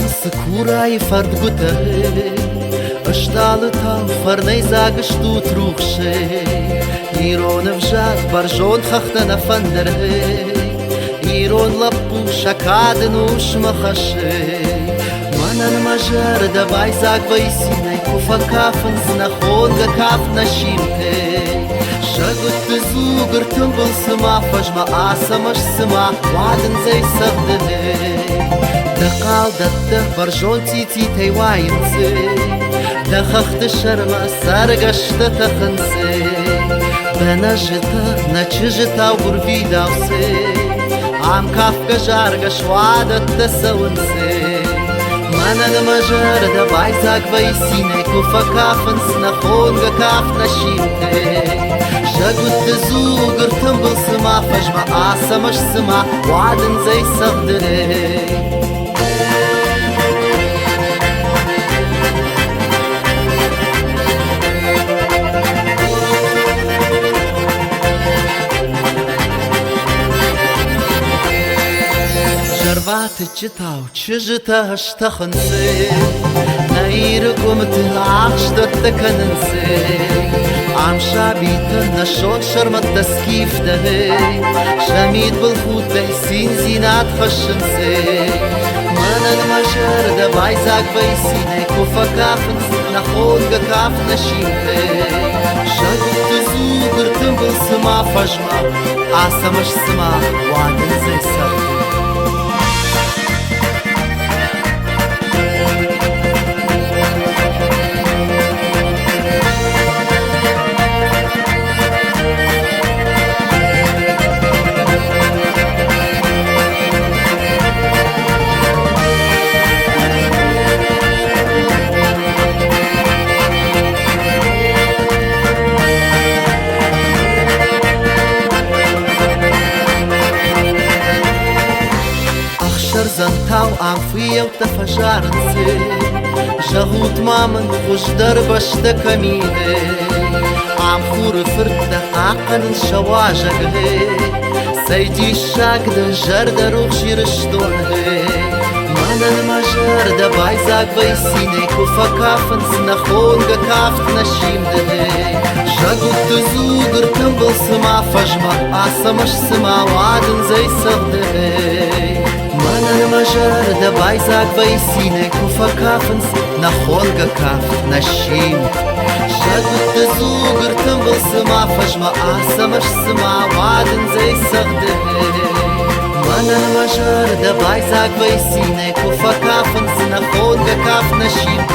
سكوراي فرد قتهي اشتالتا فرني زاقشتو تروخشي يرون بجاد برجون خختنا فندرهي يرون لبو شكادن وش مخشي من المجار دباي زاق بيسيني كوفا كافن زنخون كافنا شيمتي شاقت تزوقر تنبل سما فجمع آسمش سما وعدن زي سغدهي دقال دته برجون تيتي تيواينسي دخخت الشرمة سارقشت تخنسي بنجتا نتشجتا وقربي داوسي عم كافك جارقش وعدت تسونسي من المجار دبايزاك بيسيني كوفا كافن سنخون كاف نشيمتي شاقت تزوقر تنبل سما فجمع آسمش سما وعدن زي سغدري جربات الجتاو تشجتا اشتخنسي نايركم تلعش تتكننسي عم شابيتا نشون شرمت تسكيف دهي شميد بالخوت بيسين زينات خشنسي من المجر دبايزاك بيسيني كوفا كافنس نخون كاف نشيمتي شاقت تزوقر تنبل سما فجمع عسمش سما وعدن زي سغدي زنتاو عم فيا وتفجرنسي جهوت مامن خوش دربش دكميني عم خور فرد عقل شواجقه سيدي الشاك ده جرد روح شيرشتونه من المجر ده بايزاك بيسيني كوفا كافن سنخون كافت نشيم ده شاقوت تزوقر تنبل سما فجمع عسمش سما وعدن زي سغده من المجر ده بايزاك بيسيني كوفا كافنس نخون كافت نشيم شاقوت تزوقر تنبل سما فجمع عسمش سما وعدن زي سغده من المجر ده بايزاك بيسيني كوفا كافنس نخون كافت نشيم